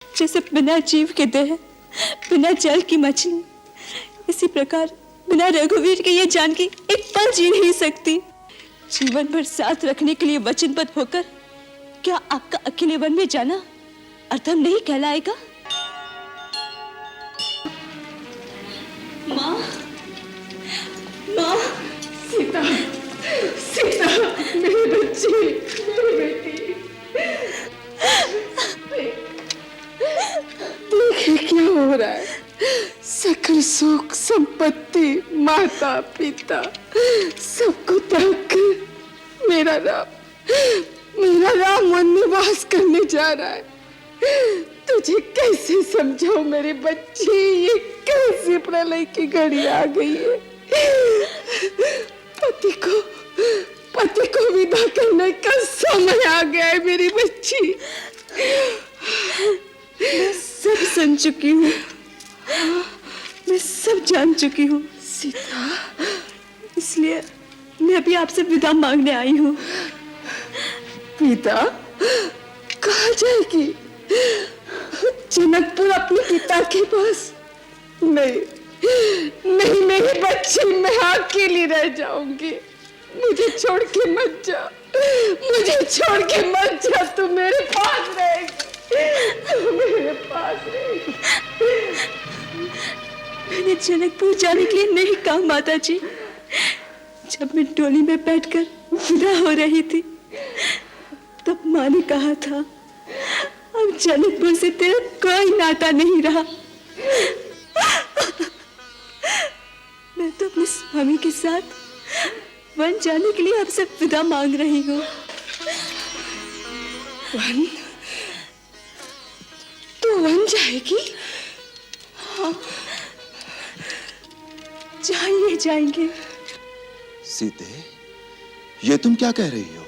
जैसे बिना जीव के देह, बिना जल की मछली, इसी प्रकार बिना रघुवीर के ये जानकी एक पल जी नहीं सकती। जीवन भर साथ रखने के लिए वचनबद्ध होकर क्या आपका अकेले वन में जाना अधर्म नहीं कहलाएगा? माँ, माँ, सीता, सीता, मेरी बच्ची, मेरी बेटी। देखिए क्या हो रहा है। सकल सुख संपत्ति, माता पिता सबको त्याग कर मेरा राम वन में वास करने जा रहा है। तुझे कैसे समझाऊं मेरी बच्ची, ये कैसी प्रलय की घड़ी आ गई है। पति को विदा करने का समय आ गया है मेरी बच्ची। मैं सब सुन चुकी हूँ, मैं सब जान चुकी हूँ सीता, इसलिए मैं अभी आपसे विदा मांगने आई हूँ। पिता कहाँ जाएगी? जनकपुर अपने पिता के पास? नहीं नहीं मेरी बच्ची, मैं अकेली रह जाऊंगी। मुझे छोड़ के मत जा, मुझे छोड़ के मत जा। तू मेरे पास रहेगी, तू मेरे पास रहेगी। मैंने जनकपुर जाने के लिए नहीं कहा माता जी। जब मैं डोली में बैठकर विदा हो रही थी तब माँ ने कहा था, अब जनकपुर से तेरा कोई नाता नहीं रहा। मैं तो अपने स्वामी के साथ वन जाने के लिए आपसे विदा मांग रही हूँ। वन? तू वन जाएगी? हाँ, जाएंगे जाएंगे। सीते, ये तुम क्या कह रही हो?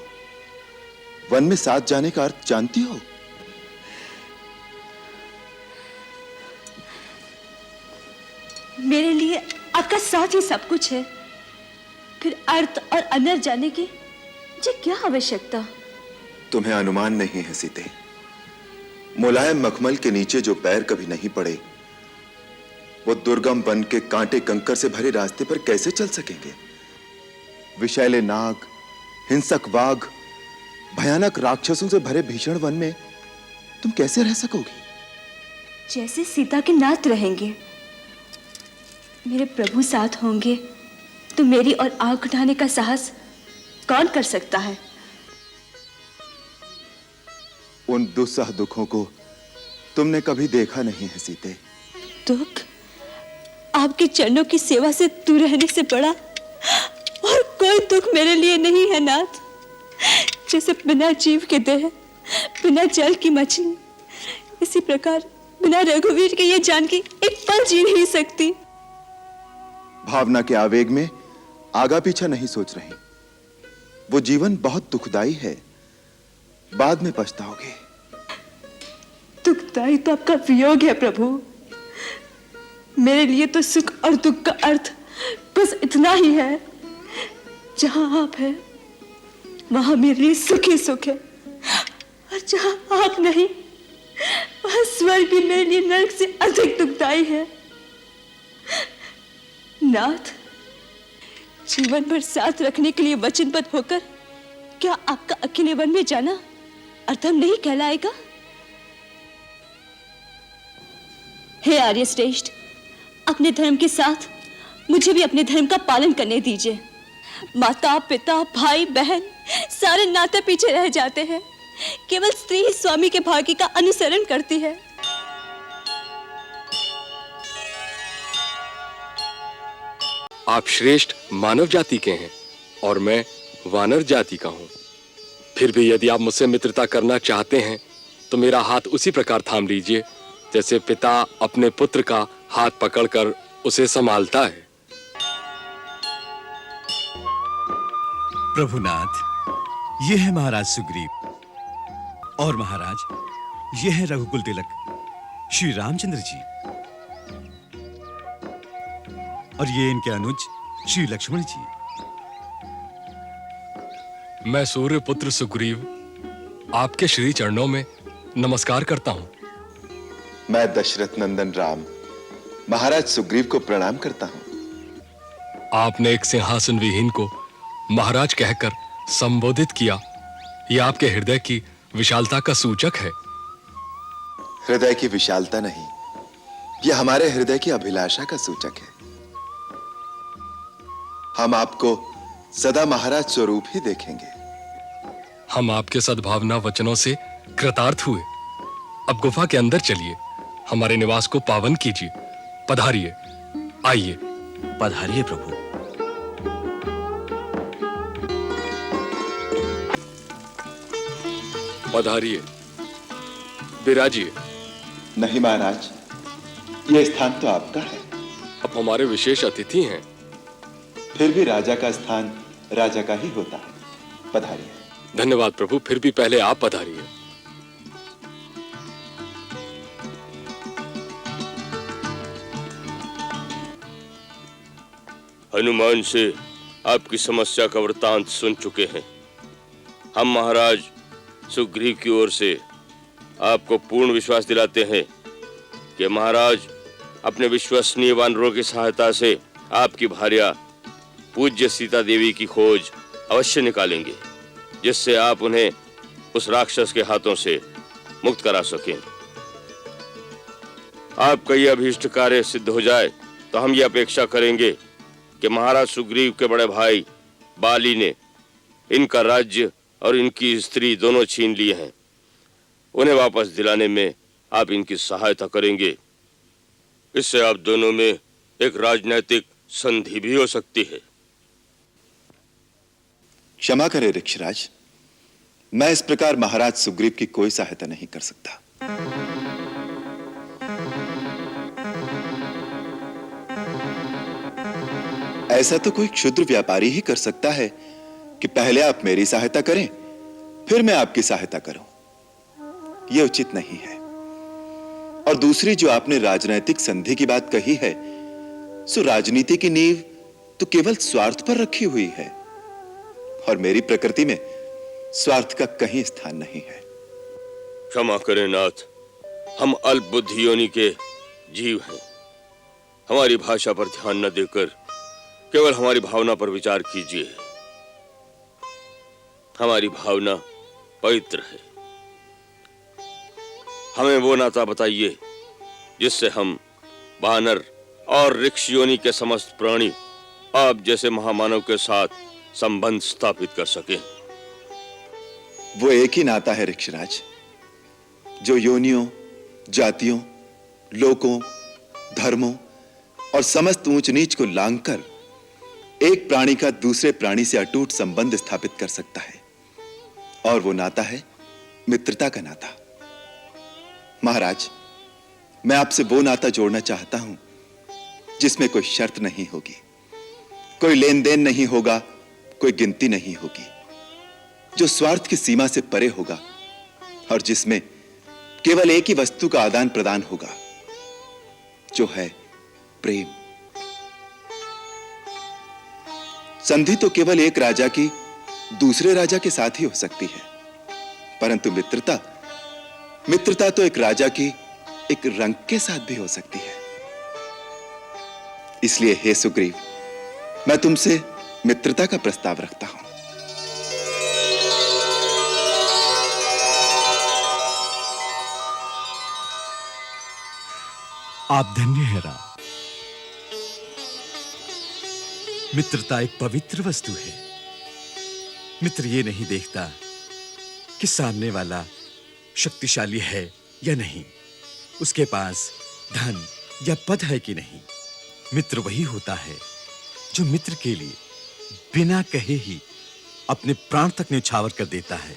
वन में साथ जाने का अर्थ जानती हो? मेरे लिए आपका साथ ही सब कुछ है, फिर अर्थ और अनर्थ जाने की मुझे क्या आवश्यकता? तुम्हें अनुमान नहीं है सीते। मुलायम मखमल के नीचे जो पैर कभी नहीं पड़े, वो दुर्गम वन के कांटे कंकर से भरे रास्ते पर कैसे चल सकेंगे? विषैले नाग, हिंसक बाघ, भयानक राक्षसों से भरे भीषण वन में तुम कैसे रह सकोगी? जैसे सीता के नाथ रहेंगे, मेरे प्रभु साथ होंगे तो मेरी और आंख उठाने का साहस कौन कर सकता है? उन दुस्सह दुखों को तुमने कभी देखा नहीं है सीते। दुख आपके चरणों की सेवा से दूर रहने से बड़ा और कोई दुख मेरे लिए नहीं है नाथ। जैसे बिना जीव के देह, बिना जल की मछली, इसी प्रकार बिना रघुवीर के ये जानकी एक पल जी नहीं सकती। भावना के आवेग में आगा पीछा नहीं सोच रही। वो जीवन बहुत दुखदाई है, बाद में पछताओगे। दुखदाई तो आपका वियोग है प्रभु। मेरे लिए तो सुख और दुख का अर्थ बस इतना ही है, जहां आप हैं वहां मेरे लिए सुख ही सुख है, और जहां आप नहीं वहां स्वर्ग भी मेरे लिए नरक से अधिक दुखदाई है। नाथ, जीवन भर साथ रखने के लिए वचनबद्ध होकर क्या आपका अकेले वन में जाना अधर्म नहीं कहलाएगा? हे आर्य श्रेष्ठ, अपने धर्म के साथ मुझे भी अपने धर्म का पालन करने दीजिए। माता पिता भाई बहन सारे नाते पीछे रह जाते हैं, केवल स्त्री ही स्वामी के भाग्य का अनुसरण करती है। आप श्रेष्ठ मानव जाति के हैं और मैं वानर जाति का हूं। फिर भी यदि आप मुझसे मित्रता करना चाहते हैं तो मेरा हाथ उसी प्रकार थाम लीजिए जैसे पिता अपने पुत्र का हाथ पकड़कर उसे संभालता है। प्रभुनाथ, ये है महाराज सुग्रीव और महाराज ये है रघुकुल तिलक श्री रामचंद्र जी, और ये इनके अनुज श्री लक्ष्मण जी। मैं सूर्य पुत्र सुग्रीव आपके श्री चरणों में नमस्कार करता हूं। मैं दशरथ नंदन राम महाराज सुग्रीव को प्रणाम करता हूं। आपने एक सिंहासन विहीन को महाराज कहकर संबोधित किया, यह आपके हृदय की विशालता का सूचक है। हृदय की विशालता नहीं, यह हमारे हृदय की अभिलाषा का सूचक है। हम आपको सदा महाराज स्वरूप ही देखेंगे। हम आपके सद्भावना वचनों से कृतार्थ हुए। अब गुफा के अंदर चलिए, हमारे निवास को पावन कीजिए। पधारिए, आइए। पधारिए प्रभु। पधारिए, विराजिए। नहीं महाराज, यह स्थान तो आपका है। अब हमारे विशेष अतिथि हैं। फिर भी राजा का स्थान राजा का ही होता है। पधारिए। धन्यवाद प्रभु, फिर भी पहले आप पधारिए। हनुमान से आपकी समस्या का वृतांत सुन चुके हैं। हम महाराज सुग्रीव की ओर से आपको पूर्ण विश्वास दिलाते हैं कि महाराज अपने विश्वसनीय वानरों की सहायता से आपकी भार्या पूज्य सीता देवी की खोज अवश्य निकालेंगे, जिससे आप उन्हें उस राक्षस के हाथों से मुक्त करा सकें। आपका यह अभीष्ट कार्य सिद्ध हो जाए तो हम ये अपेक्षा करेंगे कि महाराज सुग्रीव के बड़े भाई बाली ने इनका राज्य और इनकी स्त्री दोनों छीन लिए हैं। उन्हें वापस दिलाने में आप इनकी सहायता करेंगे। इससे आप दोनों में एक राजनैतिक संधि भी हो सकती है। क्षमा करें ऋक्षराज, मैं इस प्रकार महाराज सुग्रीव की कोई सहायता नहीं कर सकता। ऐसा तो कोई क्षुद्र व्यापारी ही कर सकता है कि पहले आप मेरी सहायता करें, फिर मैं आपकी सहायता करूं। यह उचित नहीं है। और दूसरी, जो आपने राजनैतिक संधि की बात कही है, सो राजनीति की नींव तो केवल स्वार्थ पर रखी हुई है, और मेरी प्रकृति में स्वार्थ का कहीं स्थान नहीं है। क्षमा करें नाथ, हम अल्प बुद्धि योनि के जीव हैं। हमारी भाषा पर ध्यान न देकर केवल हमारी भावना पर विचार कीजिए। हमारी भावना पवित्र है। हमें वो नाता बताइए जिससे हम वानर और ऋक्ष योनि के समस्त प्राणी आप जैसे महामानव के साथ संबंध स्थापित कर सके। वो एक ही नाता है ऋक्षराज, जो योनियों, जातियों, लोकों, धर्मों और समस्त ऊंच नीच को लांघकर एक प्राणी का दूसरे प्राणी से अटूट संबंध स्थापित कर सकता है। और वो नाता है मित्रता का नाता। महाराज, मैं आपसे वो नाता जोड़ना चाहता हूं जिसमें कोई शर्त नहीं होगी, कोई लेन देन नहीं होगा, कोई गिनती नहीं होगी, जो स्वार्थ की सीमा से परे होगा और जिसमें केवल एक ही वस्तु का आदान प्रदान होगा, जो है प्रेम। संधि तो केवल एक राजा की दूसरे राजा के साथ ही हो सकती है, परंतु मित्रता तो एक राजा की एक रंग के साथ भी हो सकती है। इसलिए हे सुग्रीव, मैं तुमसे मित्रता का प्रस्ताव रखता हूं। आप धन्य हैं राम। मित्रता एक पवित्र वस्तु है। मित्र ये नहीं देखता कि सामने वाला शक्तिशाली है या नहीं, उसके पास धन या पद है कि नहीं। मित्र वही होता है जो मित्र के लिए बिना कहे ही अपने प्राण तक न्यौछावर कर देता है।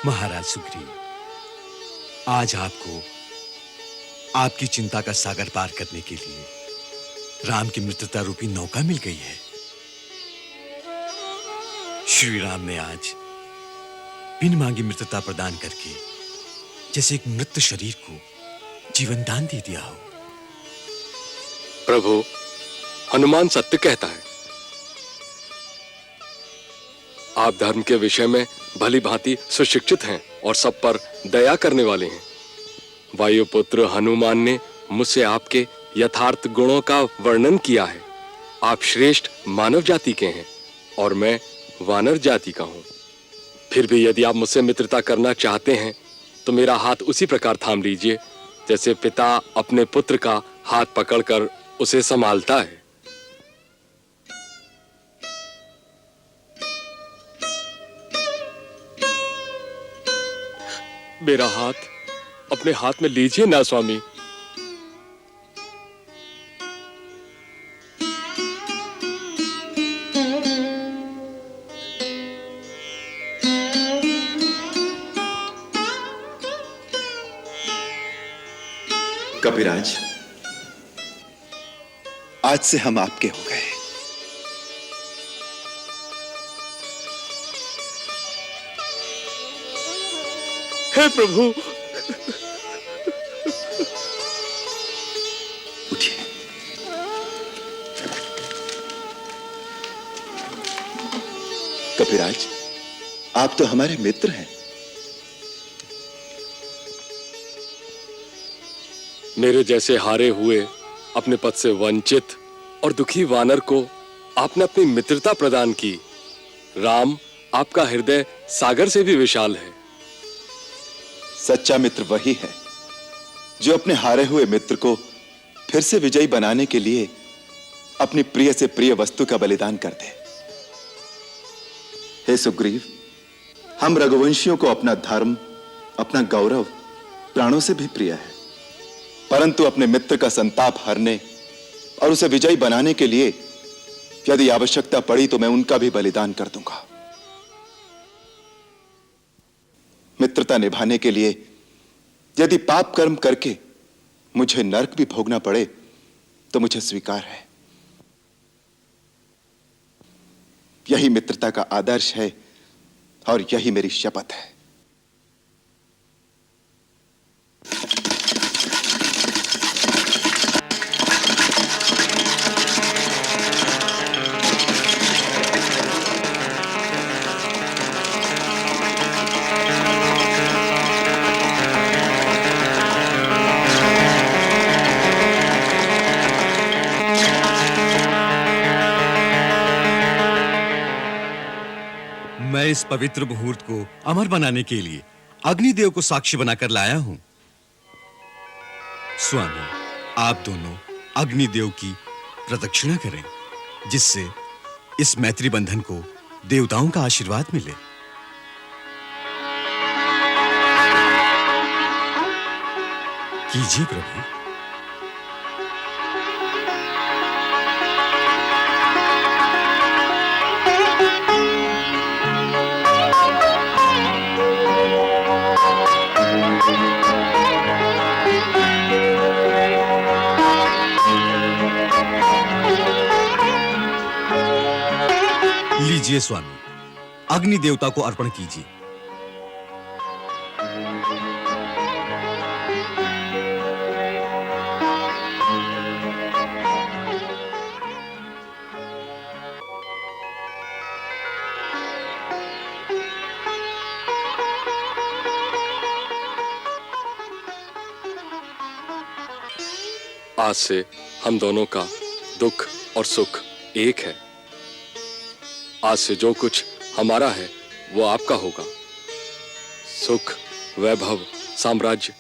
महाराज सुग्रीव, आज आपको आपकी चिंता का सागर पार करने के लिए राम की मित्रता रूपी नौका मिल गई है। श्री राम ने आज बिन मांगे मित्रता प्रदान करके जैसे एक मृत शरीर को जीवन दान दे दिया हो। प्रभु, हनुमान सत्य कहता है। आप धर्म के विषय में भली भांति सुशिक्षित हैं और सब पर दया करने वाले हैं। वायुपुत्र हनुमान ने मुझसे आपके यथार्थ गुणों का वर्णन किया है। आप श्रेष्ठ मानव जाति के हैं और मैं वानर जाति का हूं। फिर भी यदि आप मुझसे मित्रता करना चाहते हैं तो मेरा हाथ उसी प्रकार थाम लीजिए जैसे पिता अपने पुत्र का हाथ पकड़कर उसे संभालता है। मेरा हाथ अपने हाथ में लीजिए ना स्वामी। कपिराज, आज से हम आपके हो गए। हे प्रभु, उठिए। कपिराज, आप तो हमारे मित्र हैं। मेरे जैसे हारे हुए, अपने पद से वंचित और दुखी वानर को आपने अपनी मित्रता प्रदान की। राम, आपका हृदय सागर से भी विशाल है। सच्चा मित्र वही है जो अपने हारे हुए मित्र को फिर से विजयी बनाने के लिए अपनी प्रिय से प्रिय वस्तु का बलिदान कर दे। हे सुग्रीव, हम रघुवंशियों को अपना धर्म, अपना गौरव प्राणों से भी प्रिय है, परंतु अपने मित्र का संताप हरने और उसे विजयी बनाने के लिए यदि आवश्यकता पड़ी तो मैं उनका भी बलिदान कर दूंगा। मित्रता निभाने के लिए यदि पाप कर्म करके मुझे नरक भी भोगना पड़े तो मुझे स्वीकार है। यही मित्रता का आदर्श है और यही मेरी शपथ है। मैं इस पवित्र मुहूर्त को अमर बनाने के लिए अग्निदेव को साक्षी बनाकर लाया हूं। स्वामी, आप दोनों अग्निदेव की प्रदक्षिणा करें, जिससे इस मैत्री बंधन को देवताओं का आशीर्वाद मिले। कीजिए प्रभु। लीजिए स्वामी, अग्नि देवता को अर्पण कीजिए। आज से हम दोनों का दुख और सुख एक है। आज से जो कुछ हमारा है वो आपका होगा। सुख, वैभव, साम्राज्य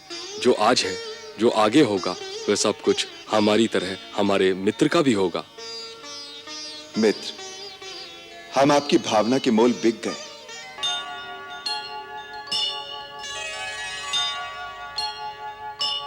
जो आज है, जो आगे होगा, वह सब कुछ हमारी तरह हमारे मित्र का भी होगा। मित्र, हम आपकी भावना के मोल बिक गए।